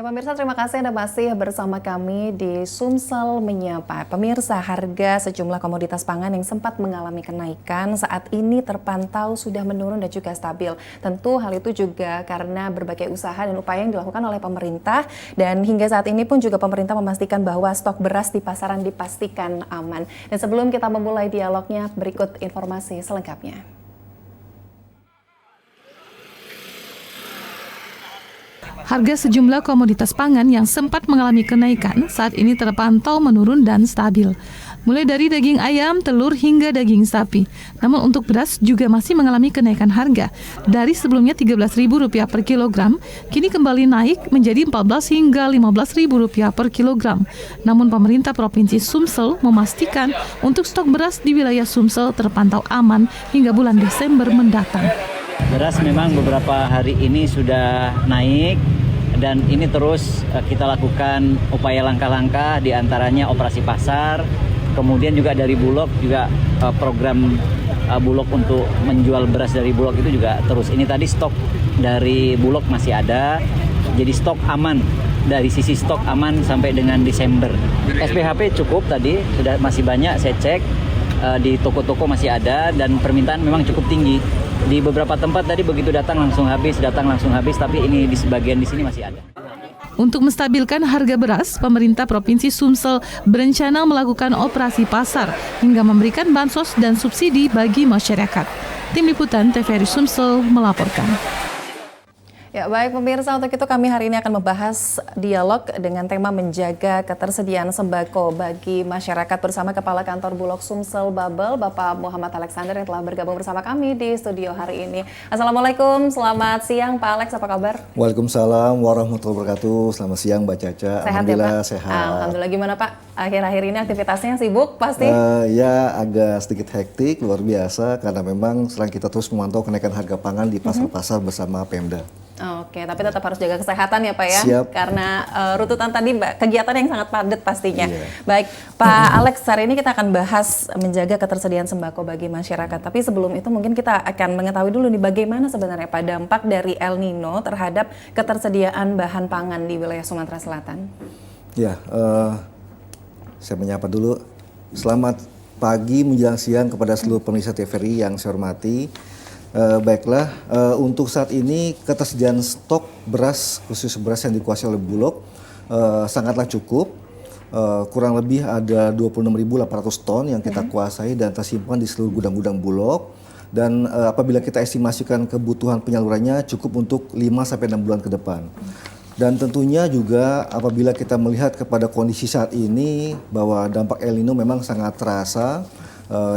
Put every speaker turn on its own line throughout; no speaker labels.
Pemirsa, terima kasih Anda masih bersama kami di Sumsel Menyapa. Pemirsa, harga sejumlah komoditas pangan yang sempat mengalami kenaikan saat ini terpantau sudah menurun dan juga stabil. Tentu hal itu juga karena berbagai usaha dan upaya yang dilakukan oleh pemerintah, dan hingga saat ini pun juga pemerintah memastikan bahwa stok beras di pasaran dipastikan aman. Dan sebelum kita memulai dialognya, berikut informasi selengkapnya.
Harga sejumlah komoditas pangan yang sempat mengalami kenaikan saat ini terpantau menurun dan stabil. Mulai dari daging ayam, telur, hingga daging sapi. Namun untuk beras juga masih mengalami kenaikan harga. Dari sebelumnya Rp13.000 per kilogram, kini kembali naik menjadi Rp14 hingga Rp15.000 per kilogram. Namun pemerintah Provinsi Sumsel memastikan untuk stok beras di wilayah Sumsel terpantau aman hingga bulan Desember mendatang.
Beras memang beberapa hari ini sudah naik dan ini terus kita lakukan upaya langkah-langkah, diantaranya operasi pasar, kemudian juga dari Bulog juga program Bulog untuk menjual beras dari Bulog itu juga terus. Ini tadi stok dari Bulog masih ada, jadi stok aman, dari sisi stok aman sampai dengan Desember. SPHP cukup tadi, sudah masih banyak saya cek, di toko-toko masih ada dan permintaan memang cukup tinggi. Di beberapa tempat tadi begitu datang langsung habis, tapi ini di sebagian di sini masih ada.
Untuk menstabilkan harga beras, pemerintah Provinsi Sumsel berencana melakukan operasi pasar hingga memberikan bansos dan subsidi bagi masyarakat. Tim Liputan TVRI Sumsel melaporkan.
Ya, baik pemirsa, untuk itu kami hari ini akan membahas dialog dengan tema menjaga ketersediaan sembako bagi masyarakat bersama Kepala Kantor Bulog Sumsel Babel, Bapak Muhammad Alexander, yang telah bergabung bersama kami di studio hari ini. Assalamualaikum, selamat siang Pak Alex, apa kabar?
Waalaikumsalam warahmatullahi wabarakatuh, selamat siang Mbak Caca.
Sehat
Alhamdulillah
ya Pak?
Sehat.
Alhamdulillah, gimana Pak? Akhir-akhir ini aktivitasnya sibuk pasti?
Ya agak sedikit hektik, luar biasa, karena memang selain kita terus memantau kenaikan harga pangan di pasar-pasar bersama Pemda.
Oke, tapi tetap harus jaga kesehatan ya Pak ya.
Siap.
Karena runtutan tadi kegiatan yang sangat padat pastinya.
Iya.
Baik, Pak Alex, hari ini kita akan bahas menjaga ketersediaan sembako bagi masyarakat. Tapi sebelum itu mungkin kita akan mengetahui dulu nih bagaimana sebenarnya Pak dampak dari El Nino terhadap ketersediaan bahan pangan di wilayah Sumatera Selatan.
Ya, saya menyapa dulu. Selamat pagi menjelang siang kepada seluruh pemirsa TVRI yang saya hormati. Baiklah, untuk saat ini ketersediaan stok beras, khusus beras yang dikuasai oleh Bulog, sangatlah cukup. Kurang lebih ada 26.800 ton yang kita kuasai dan tersimpan di seluruh gudang-gudang Bulog. Dan apabila kita estimasikan kebutuhan penyalurannya cukup untuk 5-6 bulan ke depan. Dan tentunya juga apabila kita melihat kepada kondisi saat ini bahwa dampak El Nino memang sangat terasa,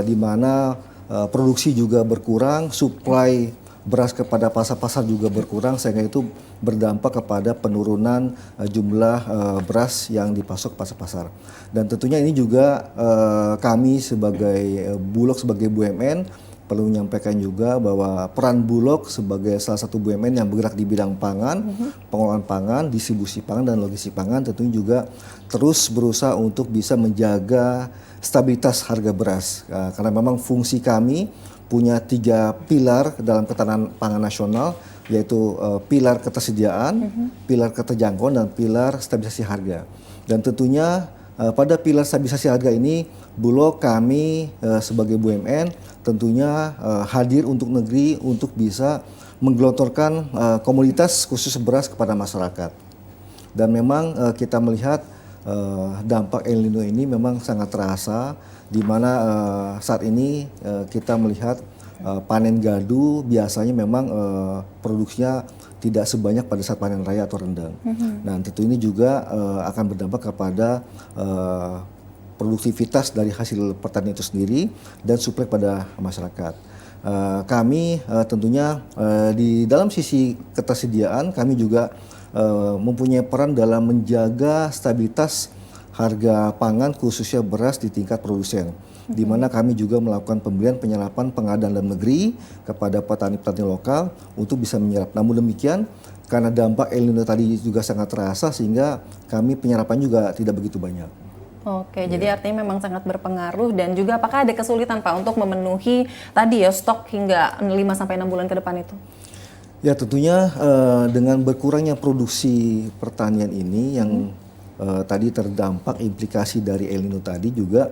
di mana produksi juga berkurang, suplai beras kepada pasar-pasar juga berkurang, sehingga itu berdampak kepada penurunan jumlah beras yang dipasok pasar-pasar. Dan tentunya ini juga kami sebagai Bulog, sebagai BUMN, perlu menyampaikan juga bahwa peran Bulog sebagai salah satu BUMN yang bergerak di bidang pangan, pengelolaan pangan, distribusi pangan, dan logistik pangan, tentunya juga terus berusaha untuk bisa menjaga stabilitas harga beras, karena memang fungsi kami punya 3 pilar dalam ketahanan pangan nasional, yaitu pilar ketersediaan, pilar keterjangkauan, dan pilar stabilisasi harga. Dan tentunya pada pilar stabilisasi harga ini Bulog kami sebagai BUMN tentunya hadir untuk negeri untuk bisa menggelontorkan komoditas khusus beras kepada masyarakat. Dan memang kita melihat dampak El Nino ini memang sangat terasa, di mana saat ini kita melihat panen gadu biasanya memang produksinya tidak sebanyak pada saat panen raya atau rendang. Nah, tentu ini juga akan berdampak kepada produktivitas dari hasil pertanian itu sendiri dan suplai pada masyarakat. Kami tentunya di dalam sisi ketersediaan kami juga mempunyai peran dalam menjaga stabilitas harga pangan khususnya beras di tingkat produsen, di mana kami juga melakukan pembelian, penyerapan, pengadaan dalam negeri kepada petani-petani lokal untuk bisa menyerap. Namun demikian, karena dampak El Nino tadi juga sangat terasa, sehingga kami penyerapan juga tidak begitu banyak.
Oke, jadi artinya memang sangat berpengaruh. Dan juga apakah ada kesulitan Pak untuk memenuhi tadi ya stok hingga 5-6 bulan ke depan itu?
Ya tentunya dengan berkurangnya produksi pertanian ini yang tadi terdampak implikasi dari El Nino tadi juga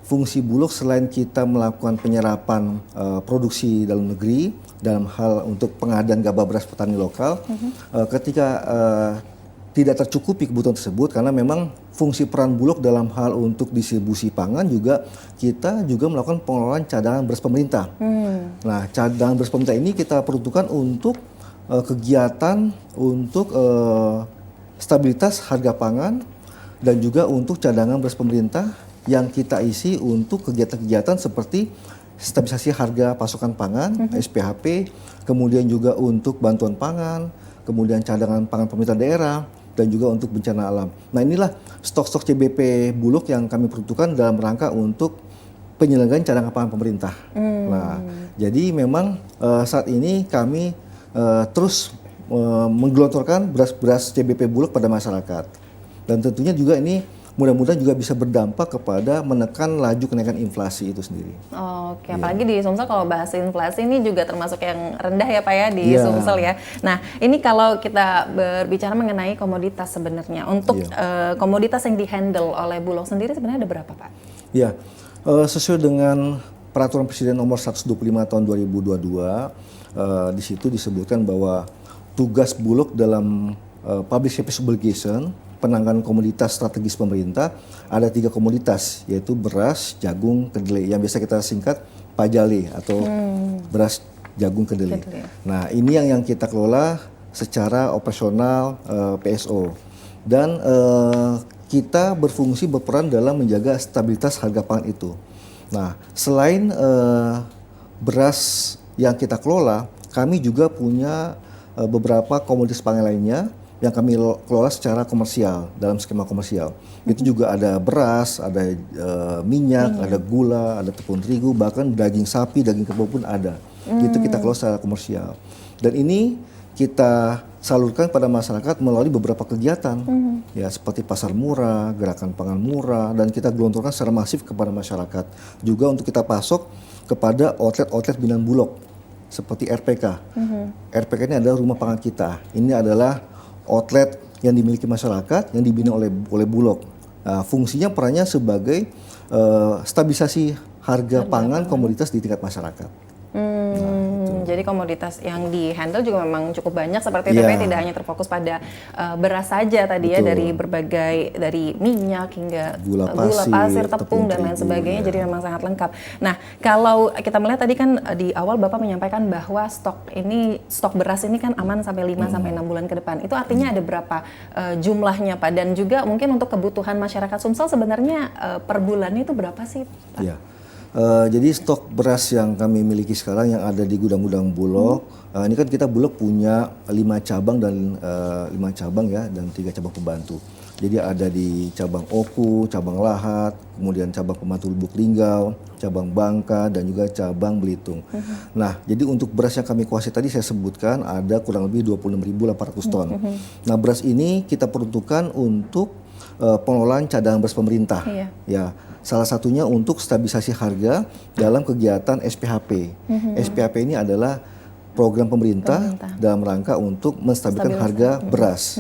fungsi Bulog selain kita melakukan penyerapan produksi dalam negeri dalam hal untuk pengadaan gabah beras petani lokal, ketika tidak tercukupi kebutuhan tersebut karena memang fungsi peran Bulog dalam hal untuk distribusi pangan juga kita juga melakukan pengelolaan cadangan beras pemerintah. Nah, cadangan beras pemerintah ini kita peruntukkan untuk kegiatan untuk stabilitas harga pangan dan juga untuk cadangan beras pemerintah yang kita isi untuk kegiatan-kegiatan seperti stabilisasi harga pasokan pangan, SPHP, kemudian juga untuk bantuan pangan, kemudian cadangan pangan pemerintah daerah, dan juga untuk bencana alam. Nah inilah stok-stok CBP Bulog yang kami peruntukkan dalam rangka untuk penyelenggaraan cadangan pangan pemerintah. Nah, jadi memang saat ini kami terus menggelontorkan beras-beras CBP Bulog pada masyarakat. Dan tentunya juga ini mudah-mudahan juga bisa berdampak kepada menekan laju kenaikan inflasi itu sendiri.
Oke, apalagi di Sumsel kalau bahas inflasi ini juga termasuk yang rendah ya Pak ya di Sumsel ya. Nah ini kalau kita berbicara mengenai komoditas sebenarnya, untuk komoditas yang dihandle oleh Bulog sendiri sebenarnya ada berapa Pak? Ya,
sesuai dengan Peraturan Presiden Nomor 125 Tahun 2022, di situ disebutkan bahwa tugas Bulog dalam Public Service Obligation penanganan komoditas strategis pemerintah ada 3 komoditas, yaitu beras, jagung, kedelai yang biasa kita singkat PAJALE atau beras, jagung, kedelai. Nah ini yang kita kelola secara operasional PSO dan kita berfungsi berperan dalam menjaga stabilitas harga pangan itu. Nah selain beras yang kita kelola, kami juga punya beberapa komoditas pangan lainnya yang kami kelola secara komersial, dalam skema komersial. Itu juga ada beras, ada minyak, ada gula, ada tepung terigu, bahkan daging sapi, daging kerbau pun ada. Itu kita kelola secara komersial. Dan ini kita salurkan pada masyarakat melalui beberapa kegiatan, ya seperti pasar murah, gerakan pangan murah, dan kita gelontorkan secara masif kepada masyarakat. Juga untuk kita pasok kepada outlet-outlet binaan Bulog, seperti RPK. RPK ini adalah rumah pangan kita. Ini adalah outlet yang dimiliki masyarakat, yang dibina oleh Bulog. Nah, fungsinya perannya sebagai stabilisasi harga pangan komoditas di tingkat masyarakat.
Jadi komoditas yang di-handle juga memang cukup banyak seperti itu, tidak hanya terfokus pada beras saja tadi ya, dari berbagai, dari minyak hingga gula pasir, tepung dan lain sebagainya, jadi memang sangat lengkap. Nah, kalau kita melihat tadi kan di awal Bapak menyampaikan bahwa stok beras ini kan aman sampai 5 sampai 6 bulan ke depan. Itu artinya ada berapa jumlahnya Pak? Dan juga mungkin untuk kebutuhan masyarakat Sumsel sebenarnya per bulannya itu berapa sih Pak?
Iya. Jadi stok beras yang kami miliki sekarang yang ada di gudang-gudang Bulog, ini kan kita Bulog punya 5 cabang dan 5 cabang ya, dan 3 cabang pembantu. Jadi ada di cabang Oku, cabang Lahat, kemudian cabang Pembantu Lubuk Linggau, cabang Bangka, dan juga cabang Belitung. Nah, jadi untuk beras yang kami kuasai tadi saya sebutkan ada kurang lebih 26.800 ton. Nah, beras ini kita peruntukkan untuk pengelolaan cadangan beras pemerintah. Ya, salah satunya untuk stabilisasi harga dalam kegiatan SPHP. SPHP ini adalah program pemerintah dalam rangka untuk menstabilkan harga beras,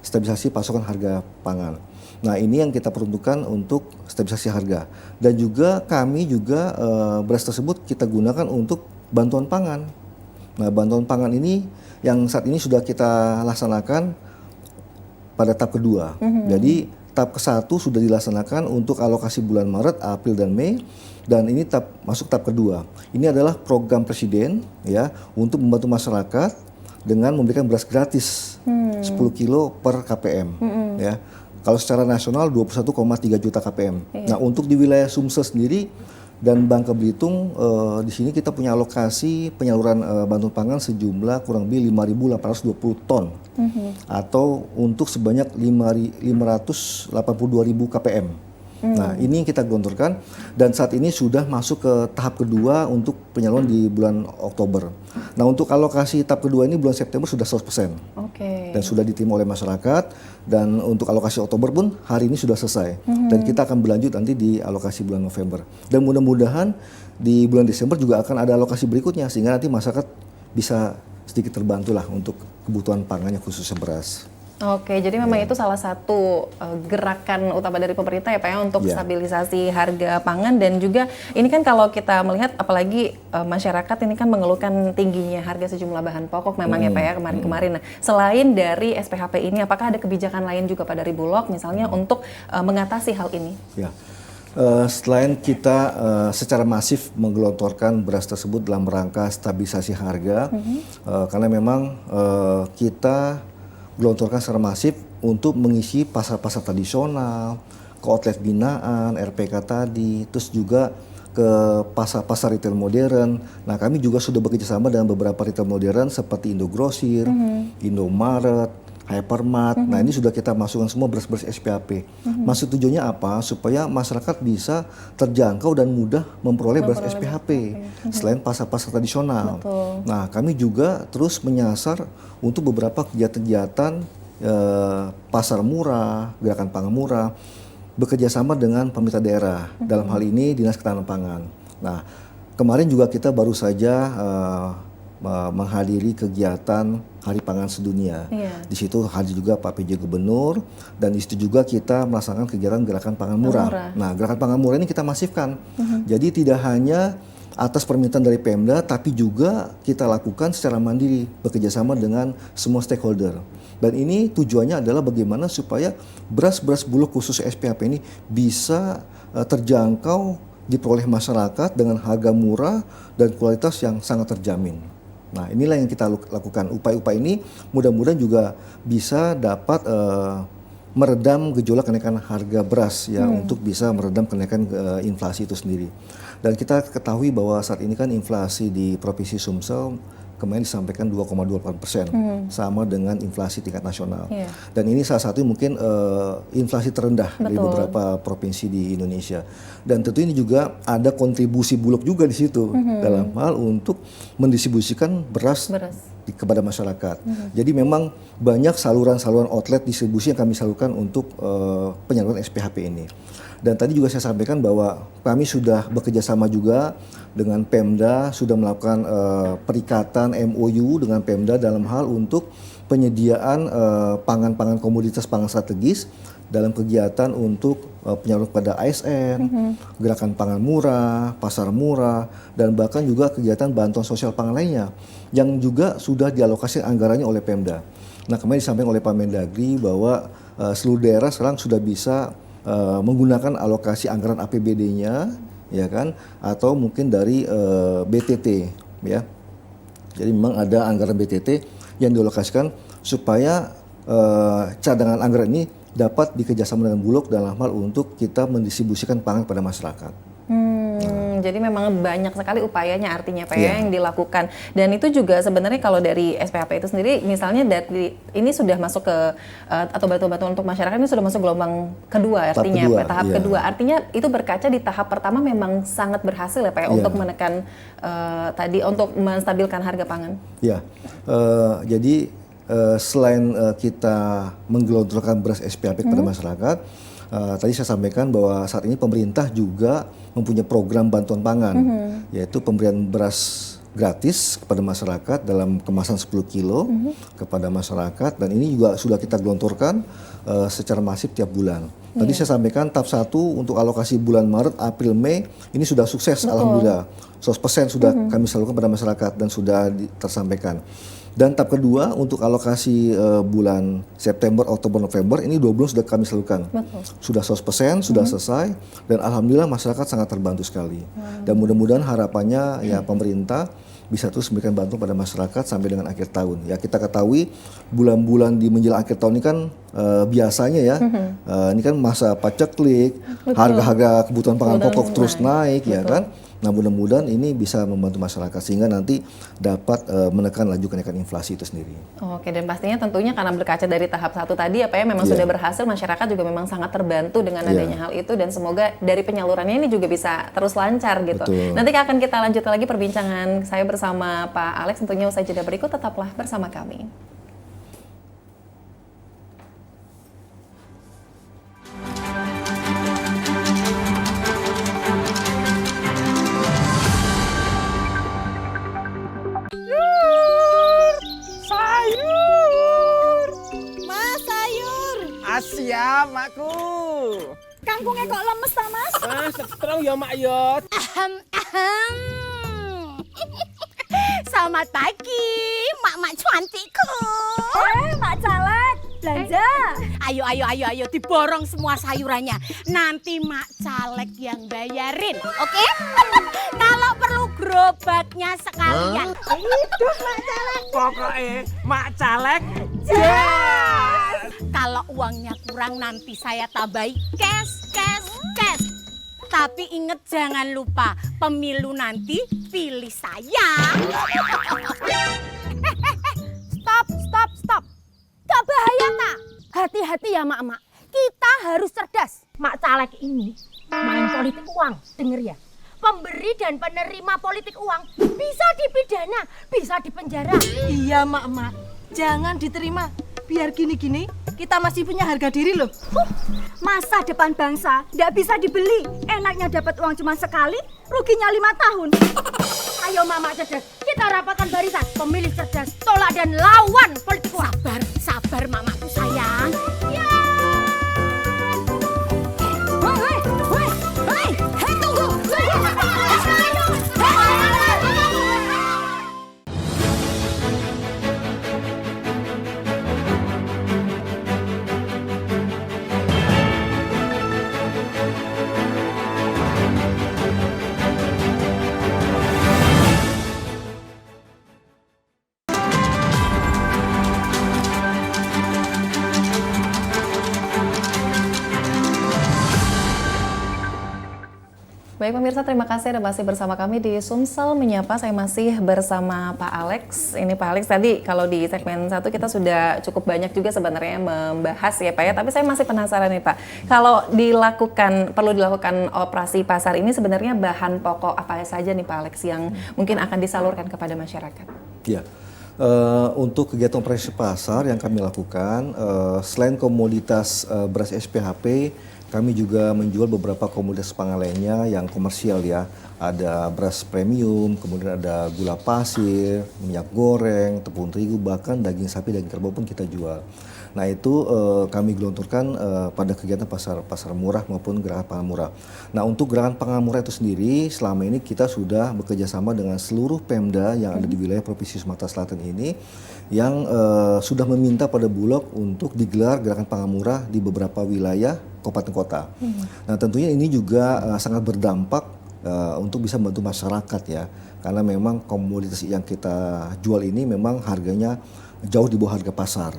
stabilisasi pasokan harga pangan. Nah ini yang kita peruntukkan untuk stabilisasi harga. Dan juga kami juga beras tersebut kita gunakan untuk bantuan pangan. Nah bantuan pangan ini yang saat ini sudah kita laksanakan pada tahap kedua. Jadi tahap ke-1 sudah dilaksanakan untuk alokasi bulan Maret, April, dan Mei, dan ini masuk tahap kedua. Ini adalah program Presiden ya untuk membantu masyarakat dengan memberikan beras gratis 10 kilo per KPM ya. Kalau secara nasional 21,3 juta KPM. Nah, untuk di wilayah Sumsel sendiri dan Bangka Belitung di sini kita punya alokasi penyaluran bantuan pangan sejumlah kurang lebih 5.820 ton atau untuk sebanyak 582.000 KPM. Nah ini yang kita gelontorkan dan saat ini sudah masuk ke tahap kedua untuk penyaluran di bulan Oktober. Nah untuk alokasi tahap kedua ini bulan September sudah 100% dan sudah diterima oleh masyarakat, dan untuk alokasi Oktober pun hari ini sudah selesai dan kita akan berlanjut nanti di alokasi bulan November, dan mudah-mudahan di bulan Desember juga akan ada alokasi berikutnya sehingga nanti masyarakat bisa sedikit terbantu lah untuk kebutuhan pangannya khususnya beras.
Oke, jadi memang itu salah satu gerakan utama dari pemerintah ya Pak ya untuk stabilisasi harga pangan, dan juga ini kan kalau kita melihat apalagi masyarakat ini kan mengeluhkan tingginya harga sejumlah bahan pokok memang ya Pak ya kemarin-kemarin. Nah, selain dari SPHP ini apakah ada kebijakan lain juga Pak dari Bulog misalnya untuk mengatasi hal ini?
Ya. Selain kita secara masif menggelontorkan beras tersebut dalam rangka stabilisasi harga, karena memang kita gelontorkan secara masif untuk mengisi pasar-pasar tradisional, ke outlet binaan, RPK tadi, terus juga ke pasar-pasar retail modern. Nah, kami juga sudah bekerjasama dengan beberapa retail modern seperti Indogrosir, Indomaret, Hypermart. Nah, ini sudah kita masukkan semua beras-beras SPHP. Maksud tujuannya apa? Supaya masyarakat bisa terjangkau dan mudah memperoleh beras SPHP selain pasar-pasar tradisional.
Betul.
Nah, kami juga terus menyasar untuk beberapa kegiatan-kegiatan pasar murah, gerakan pangan murah, bekerja sama dengan pemerintah daerah. Dalam hal ini Dinas Ketahanan Pangan. Nah, kemarin juga kita baru saja menghadiri kegiatan Hari Pangan Sedunia. Di situ hadir juga Pak PJ Gubernur, dan di situ juga kita melaksanakan kegiatan gerakan pangan murah. Nah, gerakan pangan murah ini kita masifkan. Jadi tidak hanya atas permintaan dari Pemda, tapi juga kita lakukan secara mandiri bekerjasama dengan semua stakeholder. Dan ini tujuannya adalah bagaimana supaya beras-beras Bulog khusus SPHP ini bisa terjangkau, diperoleh masyarakat dengan harga murah dan kualitas yang sangat terjamin. Nah, inilah yang kita lakukan. Upaya-upaya ini mudah-mudahan juga bisa dapat meredam gejolak kenaikan harga beras ya, untuk bisa meredam kenaikan inflasi itu sendiri. Dan kita ketahui bahwa saat ini kan inflasi di Provinsi Sumsel kemarin disampaikan 2,28%, sama dengan inflasi tingkat nasional. Dan ini salah satu mungkin inflasi terendah dari beberapa provinsi di Indonesia. Dan tentu ini juga ada kontribusi Bulog juga di situ dalam hal untuk mendistribusikan beras kepada masyarakat. Jadi memang banyak saluran-saluran outlet distribusi yang kami salurkan untuk penyaluran SPHP ini. Dan tadi juga saya sampaikan bahwa kami sudah bekerja sama juga dengan Pemda, sudah melakukan perikatan MOU dengan Pemda dalam hal untuk penyediaan pangan-pangan komoditas pangan strategis dalam kegiatan untuk penyaluran kepada ASN, gerakan pangan murah, pasar murah, dan bahkan juga kegiatan bantuan sosial pangan lainnya yang juga sudah dialokasi anggarannya oleh Pemda. Nah, kemarin disampaikan oleh Pak Mendagri bahwa seluruh daerah sekarang sudah bisa menggunakan alokasi anggaran APBD-nya, ya kan, atau mungkin dari BTT, ya. Jadi memang ada anggaran BTT yang dialokasikan supaya cadangan anggaran ini dapat dikerjasama dengan Bulog dalam hal untuk kita mendistribusikan pangan pada masyarakat.
Jadi memang banyak sekali upayanya artinya Pak ya yang dilakukan, dan itu juga sebenarnya kalau dari SPHP itu sendiri misalnya dari ini sudah masuk ke atau bantuan-bantuan untuk masyarakat ini sudah masuk gelombang kedua artinya tahap kedua, artinya itu berkaca di tahap pertama memang sangat berhasil ya Pak ya untuk menekan tadi untuk menstabilkan harga pangan.
Jadi selain kita menggelontorkan beras SPHP kepada masyarakat, tadi saya sampaikan bahwa saat ini pemerintah juga mempunyai program bantuan pangan, yaitu pemberian beras gratis kepada masyarakat dalam kemasan 10 kilo kepada masyarakat, dan ini juga sudah kita gelontorkan secara masif tiap bulan. Tadi saya sampaikan tahap 1 untuk alokasi bulan Maret, April, Mei ini sudah sukses, alhamdulillah. 100% sudah kami salurkan kepada masyarakat dan sudah tersampaikan. Dan tahap kedua untuk alokasi bulan September, Oktober, November ini 2 bulan sudah kami salurkan. Sudah 100%, sudah selesai, dan alhamdulillah masyarakat sangat terbantu sekali. Dan mudah-mudahan harapannya ya pemerintah bisa terus memberikan bantuan pada masyarakat sampai dengan akhir tahun. Ya, kita ketahui bulan-bulan di menjelang akhir tahun ini kan biasanya ya ini kan masa paceklik, harga-harga kebutuhan pangan pokok terus naik ya kan. Nah, mudah-mudahan ini bisa membantu masyarakat sehingga nanti dapat menekan laju kenaikan inflasi itu sendiri.
Oke, dan pastinya tentunya karena berkaca dari tahap 1 tadi apa ya memang sudah berhasil, masyarakat juga memang sangat terbantu dengan adanya hal itu, dan semoga dari penyalurannya ini juga bisa terus lancar gitu. Nanti akan kita lanjut lagi perbincangan saya bersama Pak Alex tentunya usai jeda berikut, tetaplah bersama kami.
kangkungnya kok lemes ta, Mas?
Ah, setrong ya Mak yo.
Ahem, ahem. Selamat pagi, mak-mak cantikku. Mak Caleg, belanja. Ayo, diborong semua sayurannya. Nanti Mak Caleg yang bayarin, oke? Kalau perlu gerobaknya sekalian. Hidup Mak Caleg.
Pokoknya Mak Caleg.
Yes. Kalau uangnya kurang nanti saya tambahi cash. Tapi inget jangan lupa pemilu nanti pilih saya. Stop. Gak bahaya tak? Hati-hati ya mak-mak. Kita harus cerdas. Mak Caleg ini main politik uang, denger ya. Pemberi dan penerima politik uang bisa dipidana, bisa dipenjara.
Iya mak, jangan diterima. Biar gini-gini kita masih punya harga diri loh.
Masa depan bangsa nggak bisa dibeli. Enaknya dapat uang cuma sekali, ruginya 5 tahun. Ayo mama cerdas, kita rapatkan barisan. Pemilih cerdas, tolak dan lawan politik uang. Sabar mamaku sayang. Ya. Hei, tunggu.
Baik pemirsa, terima kasih Anda masih bersama kami di Sumsel Menyapa. Saya masih bersama Pak Alex. Ini Pak Alex, tadi kalau di segmen 1 kita sudah cukup banyak juga sebenarnya membahas ya Pak ya. Tapi saya masih penasaran nih Pak. Kalau perlu dilakukan operasi pasar ini sebenarnya bahan pokok apa saja nih Pak Alex yang mungkin akan disalurkan kepada masyarakat?
Ya. Untuk kegiatan operasi pasar yang kami lakukan, selain komoditas beras SPHP, kami juga menjual beberapa komoditas pangan lainnya yang komersial ya. Ada beras premium, kemudian ada gula pasir, minyak goreng, tepung terigu, bahkan daging sapi, daging kerbau pun kita jual. Nah itu kami gelontorkan pada kegiatan pasar murah maupun gerakan pangan murah. Nah untuk gerakan pangan murah itu sendiri, selama ini kita sudah bekerja sama dengan seluruh Pemda yang ada di wilayah Provinsi Sumatera Selatan ini, yang sudah meminta pada Bulog untuk digelar gerakan pangan murah di beberapa wilayah kabupaten kota. Nah tentunya ini juga sangat berdampak untuk bisa membantu masyarakat ya, karena memang komoditas yang kita jual ini memang harganya jauh di bawah harga pasar.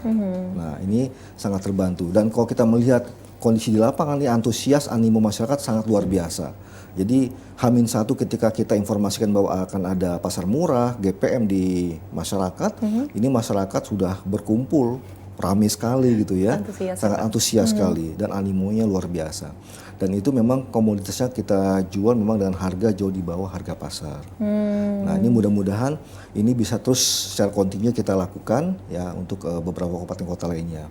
Nah ini sangat terbantu, dan kalau kita melihat kondisi di lapangan ini, antusias animo masyarakat sangat luar biasa. Jadi H-1 ketika kita informasikan bahwa akan ada pasar murah GPM di masyarakat, ini masyarakat sudah berkumpul ramai sekali gitu ya, sangat antusias sekali, dan animonya luar biasa. Dan itu memang komoditasnya kita jual memang dengan harga jauh di bawah harga pasar. Nah ini mudah-mudahan ini bisa terus secara kontinu kita lakukan ya untuk beberapa kabupaten kota lainnya.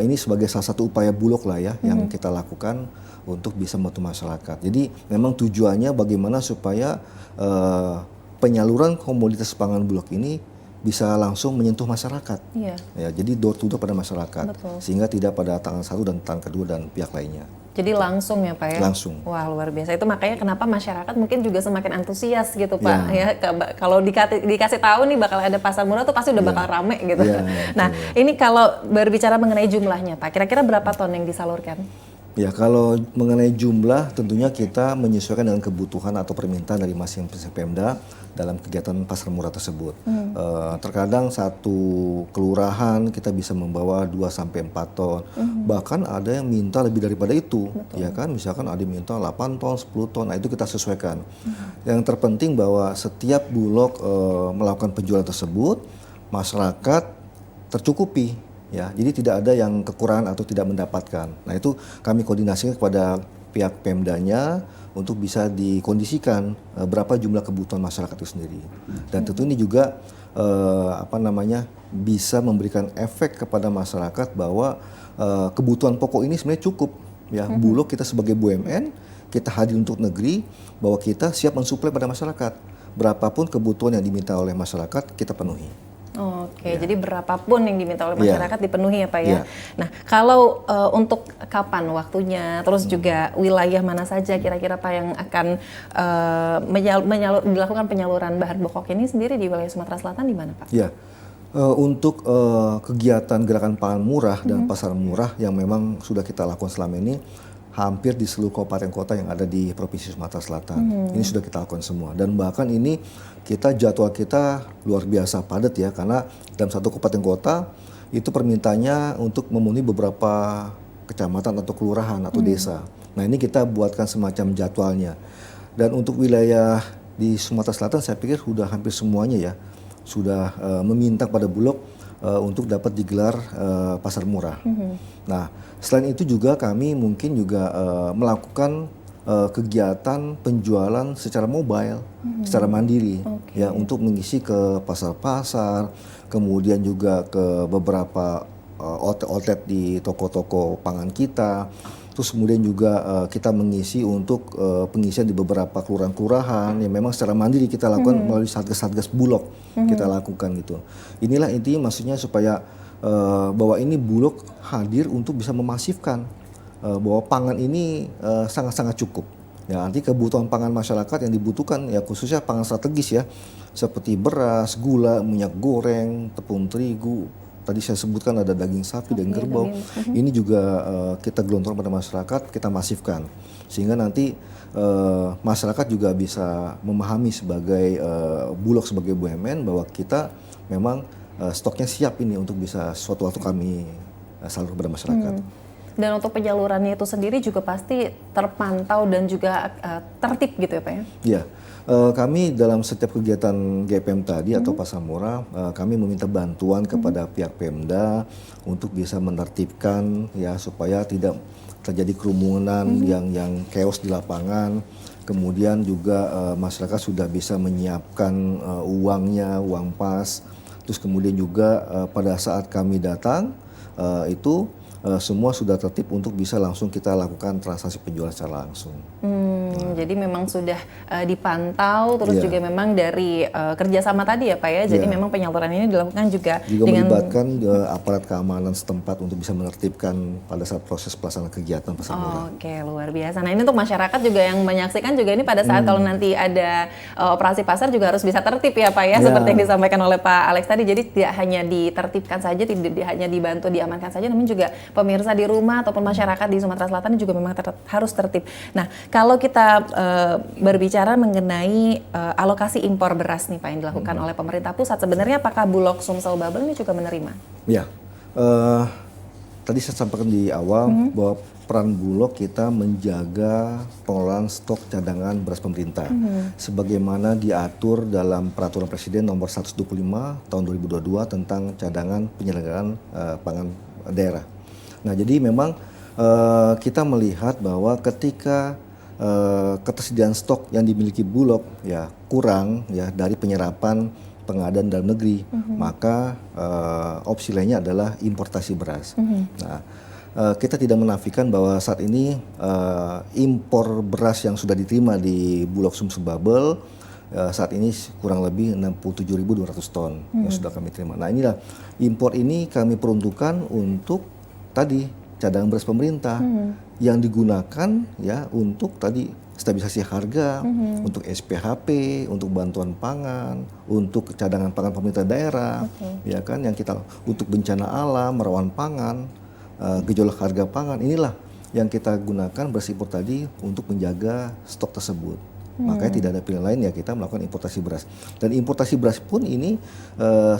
Ini sebagai salah satu upaya Bulog lah ya yang kita lakukan untuk bisa membantu masyarakat. Jadi memang tujuannya bagaimana supaya penyaluran komoditas pangan Bulog ini bisa langsung menyentuh masyarakat. Iya. Ya, jadi door to door pada masyarakat. Betul. Sehingga tidak pada tangan satu dan tangan kedua dan pihak lainnya.
Jadi langsung ya Pak ya? Langsung. Wah luar biasa. Itu makanya kenapa masyarakat mungkin juga semakin antusias gitu Pak. Ya, kalau dikasih tahu nih bakal ada pasar murah tuh pasti udah bakal rame gitu. Nah ini kalau berbicara mengenai jumlahnya Pak, kira-kira berapa ton yang disalurkan?
Ya kalau mengenai jumlah tentunya kita menyesuaikan dengan kebutuhan atau permintaan dari masing-masing Pemda dalam kegiatan pasar murah tersebut. Terkadang satu kelurahan kita bisa membawa 2-4 ton. Bahkan ada yang minta lebih daripada itu. Ya kan, misalkan ada yang minta 8 ton, 10 ton. Nah itu kita sesuaikan. Yang terpenting bahwa setiap Bulog melakukan penjualan tersebut, masyarakat tercukupi. Ya, jadi tidak ada yang kekurangan atau tidak mendapatkan. Nah itu kami koordinasikan kepada pihak Pemdanya untuk bisa dikondisikan berapa jumlah kebutuhan masyarakat itu sendiri. Dan tentu ini juga bisa memberikan efek kepada masyarakat bahwa kebutuhan pokok ini sebenarnya cukup. Ya, Bulog kita sebagai BUMN kita hadir untuk negeri bahwa kita siap mensuplai pada masyarakat. Berapapun kebutuhan yang diminta oleh masyarakat kita penuhi.
Oke, jadi berapapun yang diminta oleh masyarakat dipenuhi ya Pak ya.
Iya.
Nah, kalau untuk kapan waktunya, terus juga wilayah mana saja kira-kira Pak yang akan dilakukan penyaluran bahan pokok ini sendiri di wilayah Sumatera Selatan di mana Pak?
Ya, untuk kegiatan gerakan pangan murah dan pasar murah yang memang sudah kita lakukan selama ini, hampir di seluruh kabupaten kota yang ada di Provinsi Sumatera Selatan. Ini sudah kita lakukan semua. Dan bahkan ini jadwal kita luar biasa padat ya, karena dalam satu kabupaten kota itu permintaannya untuk memenuhi beberapa kecamatan atau kelurahan atau desa. Nah ini kita buatkan semacam jadwalnya. Dan untuk wilayah di Sumatera Selatan saya pikir sudah hampir semuanya ya, sudah meminta pada Bulog untuk dapat digelar pasar murah. Nah, selain itu juga kami mungkin juga melakukan kegiatan penjualan secara mobile, secara mandiri, ya untuk mengisi ke pasar-pasar, kemudian juga ke beberapa outlet di toko-toko pangan kita. Terus kemudian juga kita mengisi untuk pengisian di beberapa kelurahan-kelurahan yang memang secara mandiri kita lakukan melalui satgas-satgas Bulog kita lakukan gitu. Inilah intinya maksudnya supaya bahwa ini Bulog hadir untuk bisa memasifkan bahwa pangan ini sangat-sangat cukup. Ya, nanti kebutuhan pangan masyarakat yang dibutuhkan ya khususnya pangan strategis ya seperti beras, gula, minyak goreng, tepung terigu. Tadi saya sebutkan ada daging sapi, daging kerbau. Ini juga kita gelontorkan pada masyarakat, kita masifkan. Sehingga nanti masyarakat juga bisa memahami sebagai Bulog sebagai BUMN bahwa kita memang stoknya siap ini untuk bisa suatu waktu kami salurkan kepada masyarakat.
Dan untuk penyalurannya itu sendiri juga pasti terpantau dan juga tertib gitu ya Pak ya?
Iya. Kami dalam setiap kegiatan GPM tadi atau pasar murah, kami meminta bantuan kepada pihak Pemda untuk bisa menertibkan ya supaya tidak terjadi kerumunan yang chaos di lapangan. Kemudian juga masyarakat sudah bisa menyiapkan uangnya, uang pas. Terus kemudian juga pada saat kami datang itu semua sudah tertib untuk bisa langsung kita lakukan transaksi penjualan secara langsung.
Jadi memang sudah dipantau, terus juga memang dari kerjasama tadi ya Pak ya, jadi memang penyaluran ini dilakukan juga dengan
melibatkan aparat keamanan setempat untuk bisa menertibkan pada saat proses pelaksanaan kegiatan pasar murah.
Oke, luar biasa. Nah ini untuk masyarakat juga yang menyaksikan juga ini pada saat kalau nanti ada operasi pasar juga harus bisa tertib ya Pak ya, seperti yang disampaikan oleh Pak Alex tadi. Jadi tidak hanya ditertibkan saja, tidak hanya dibantu diamankan saja, namun juga pemirsa di rumah ataupun masyarakat di Sumatera Selatan juga memang harus tertib. Nah, kalau kita berbicara mengenai alokasi impor beras nih Pak yang dilakukan oleh pemerintah pusat, sebenarnya apakah Bulog Sumsel Babel ini juga menerima?
Ya, tadi saya sampaikan di awal bahwa peran Bulog kita menjaga pengelolaan stok cadangan beras pemerintah sebagaimana diatur dalam Peraturan Presiden Nomor 125 Tahun 2022 tentang cadangan penyelenggaraan pangan daerah. Nah, jadi memang kita melihat bahwa ketika ketersediaan stok yang dimiliki Bulog ya kurang ya dari penyerapan pengadaan dalam negeri, maka opsi lainnya adalah importasi beras. Nah, kita tidak menafikan bahwa saat ini impor beras yang sudah diterima di Bulog Sumsel Babel saat ini kurang lebih 67.200 ton yang sudah kami terima. Nah, inilah impor ini kami peruntukkan untuk tadi cadangan beras pemerintah yang digunakan ya untuk tadi stabilisasi harga, untuk SPHP, untuk bantuan pangan, untuk cadangan pangan pemerintah daerah, ya kan yang kita untuk bencana alam, rawan pangan, gejolak harga pangan. Inilah yang kita gunakan beras impor tadi untuk menjaga stok tersebut. Makanya tidak ada pilihan lain ya kita melakukan importasi beras. Dan importasi beras pun ini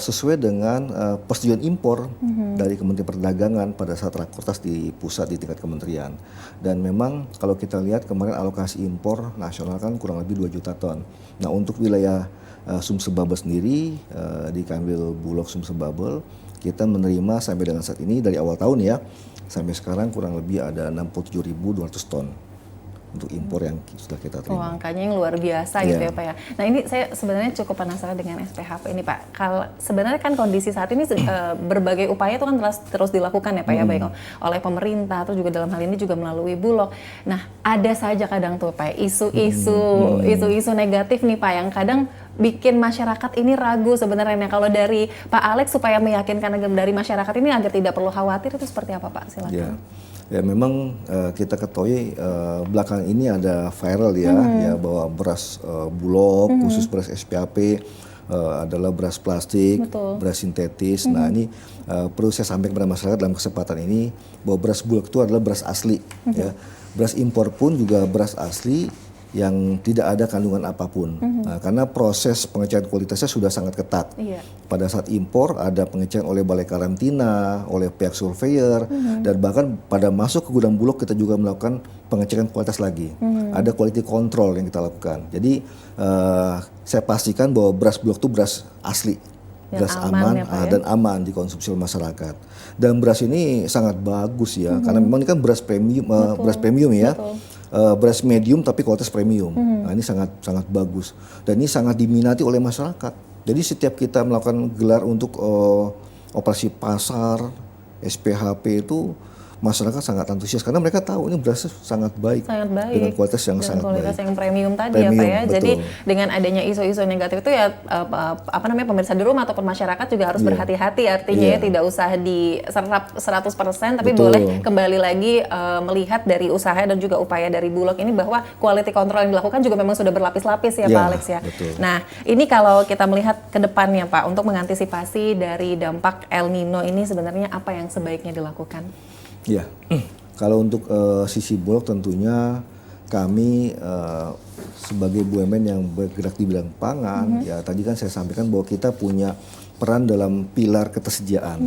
sesuai dengan persetujuan impor dari Kementerian Perdagangan pada saat rakortas di pusat di tingkat kementerian. Dan memang kalau kita lihat kemarin alokasi impor nasional kan kurang lebih 2 juta ton. Nah, untuk wilayah Sumsel Babel sendiri di Kanwil Bulog Sumsel Babel kita menerima sampai dengan saat ini dari awal tahun ya sampai sekarang kurang lebih ada 67.200 ton. untuk impor yang sudah kita
Oh,
terima.
angkanya yang luar biasa gitu ya Pak ya. Nah ini saya sebenarnya cukup penasaran dengan SPHP ini Pak. Kalau sebenarnya kan kondisi saat ini berbagai upaya itu kan terus dilakukan ya Pak ya, baik oleh pemerintah atau juga dalam hal ini juga melalui Bulog. Nah ada saja kadang tuh Pak isu-isu negatif nih Pak yang kadang bikin masyarakat ini ragu sebenarnya. Nah, kalau dari Pak Alex supaya meyakinkan dari masyarakat ini agar tidak perlu khawatir itu seperti apa Pak? Silakan.
Ya memang kita ketahui belakangan ini ada viral ya bahwa beras Bulog khusus beras SPHP adalah beras plastik,
Betul.
beras sintetis. Nah ini perlu saya sampaikan kepada masyarakat dalam kesempatan ini bahwa beras Bulog itu adalah beras asli. Ya. Beras impor pun juga beras asli yang tidak ada kandungan apapun. Nah, karena proses pengecekan kualitasnya sudah sangat ketat.
Iya.
Pada saat impor ada pengecekan oleh balai karantina, oleh pihak surveyor, dan bahkan pada masuk ke gudang Bulog kita juga melakukan pengecekan kualitas lagi. Ada quality control yang kita lakukan. Jadi saya pastikan bahwa beras Bulog itu beras asli, beras aman
ya, Pak, ya?
dan aman dikonsumsi oleh masyarakat. Dan beras ini sangat bagus ya, karena memang ini kan beras premium ya. Beras medium tapi kualitas premium. Nah, ini sangat bagus dan ini sangat diminati oleh masyarakat. Jadi setiap kita melakukan gelar untuk operasi pasar SPHP itu masyarakat sangat antusias karena mereka tahu ini beras sangat baik dengan kualitas yang sangat
kualitas
baik.
yang premium tadi ya
Premium,
Pak ya.
betul.
Jadi dengan adanya isu-isu negatif itu ya pemirsa di rumah ataupun masyarakat juga harus berhati-hati artinya ya tidak usah diserap 100% tapi
Betul.
boleh kembali lagi melihat dari usaha dan juga upaya dari Bulog ini bahwa quality control yang dilakukan juga memang sudah berlapis-lapis ya Pak Alex ya.
Betul.
Nah, ini kalau kita melihat ke depannya Pak untuk mengantisipasi dari dampak El Nino ini sebenarnya apa yang sebaiknya dilakukan?
Ya, kalau untuk sisi Bulog tentunya kami sebagai BUMN yang bergerak di bidang pangan, ya tadi kan saya sampaikan bahwa kita punya peran dalam pilar ketersediaan.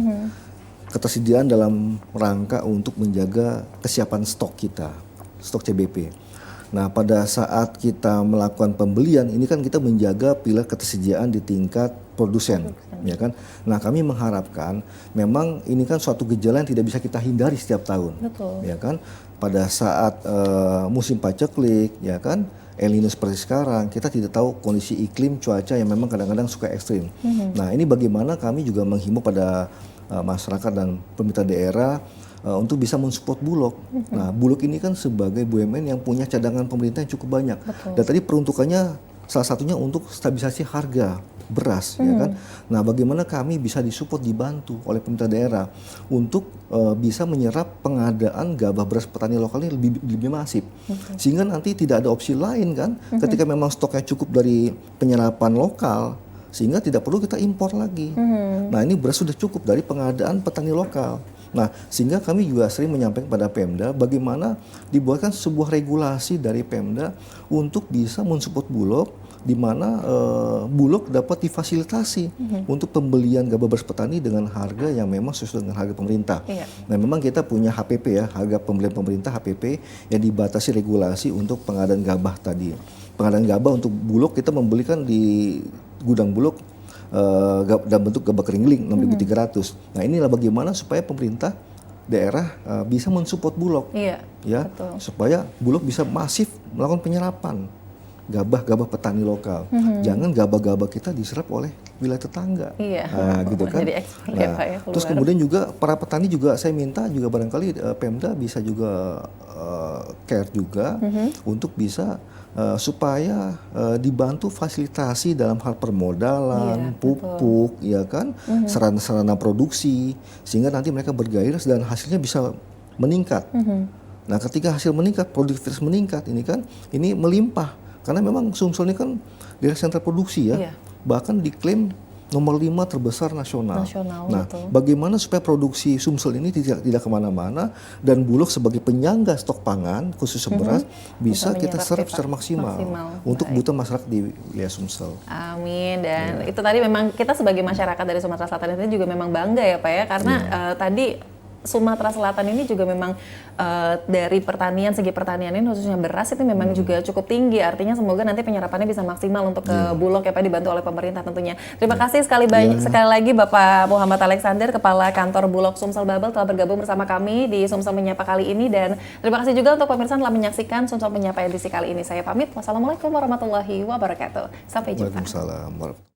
Ketersediaan dalam rangka untuk menjaga kesiapan stok kita, stok CBP. Nah, pada saat kita melakukan pembelian, ini kan kita menjaga pilar ketersediaan di tingkat produsen, ya kan? Nah, kami mengharapkan memang ini kan suatu gejala yang tidak bisa kita hindari setiap tahun,
Betul.
ya kan? Pada saat musim paceklik, ya kan? El Nino seperti sekarang, kita tidak tahu kondisi iklim cuaca yang memang kadang-kadang suka ekstrim. Nah, ini bagaimana kami juga menghimbau pada masyarakat dan pemerintah daerah untuk bisa mensupport Bulog. Nah, Bulog ini kan sebagai BUMN yang punya cadangan pemerintah yang cukup banyak.
Betul.
Dan tadi peruntukannya salah satunya untuk stabilisasi harga beras, ya kan. Nah, bagaimana kami bisa disupport, dibantu oleh pemerintah daerah untuk bisa menyerap pengadaan gabah beras petani lokal ini lebih masif, sehingga nanti tidak ada opsi lain kan. Ketika memang stoknya cukup dari penyerapan lokal, sehingga tidak perlu kita impor lagi. Nah, ini beras sudah cukup dari pengadaan petani lokal. Nah, sehingga kami juga sering menyampaikan kepada Pemda bagaimana dibuatkan sebuah regulasi dari Pemda untuk bisa mensupport Bulog, di mana Bulog dapat difasilitasi untuk pembelian gabah beras petani dengan harga yang memang sesuai dengan harga pemerintah.
Iya.
Nah, memang kita punya HPP ya, harga pembelian pemerintah HPP yang dibatasi regulasi untuk pengadaan gabah tadi. Pengadaan gabah untuk Bulog kita membelikan di gudang Bulog dalam bentuk gabah kering 6.300. Nah, inilah bagaimana supaya pemerintah daerah bisa mensupport Bulog,
Iya,
ya,
betul.
supaya Bulog bisa masif melakukan penyerapan gabah petani lokal. Jangan gabah kita diserap oleh wilayah tetangga.
Iya.
Nah, gitu kan.
Jadi ekspor ya, Pak, ya,
Terus
keluar.
kemudian juga para petani juga saya minta juga barangkali Pemda bisa juga care juga untuk bisa supaya dibantu fasilitasi dalam hal permodalan,
Iya,
pupuk, ya kan, sarana-sarana produksi, sehingga nanti mereka bergairah dan hasilnya bisa meningkat. Nah, ketika hasil meningkat, produktivitas meningkat, ini melimpah, karena memang Sumsel ini kan daerah sentra produksi ya,
Iya.
bahkan diklaim nomor 5 terbesar nasional. Nah,
betul.
bagaimana supaya produksi Sumsel ini tidak kemana-mana dan Bulog sebagai penyangga stok pangan khusus beras bisa kita
menyerap
serap
kita
secara maksimal untuk
Baik.
kebutuhan masyarakat di wilayah Sumsel.
Amin. Dan itu tadi memang kita sebagai masyarakat dari Sumatera Selatan itu juga memang bangga ya Pak ya, karena tadi Sumatera Selatan ini juga memang dari segi pertanian ini khususnya beras itu memang juga cukup tinggi. Artinya semoga nanti penyerapannya bisa maksimal untuk ke Bulog ya Pak, dibantu oleh pemerintah tentunya. Terima kasih sekali lagi Bapak Muhammad Alexander, Kepala Kantor Bulog Sumsel Babel telah bergabung bersama kami di Sumsel Menyapa kali ini, dan terima kasih juga untuk pemirsa telah menyaksikan Sumsel Menyapa edisi kali ini. Saya pamit. Wassalamualaikum warahmatullahi wabarakatuh. Sampai jumpa.
Waalaikumsalam warahmatullahi wabarakatuh.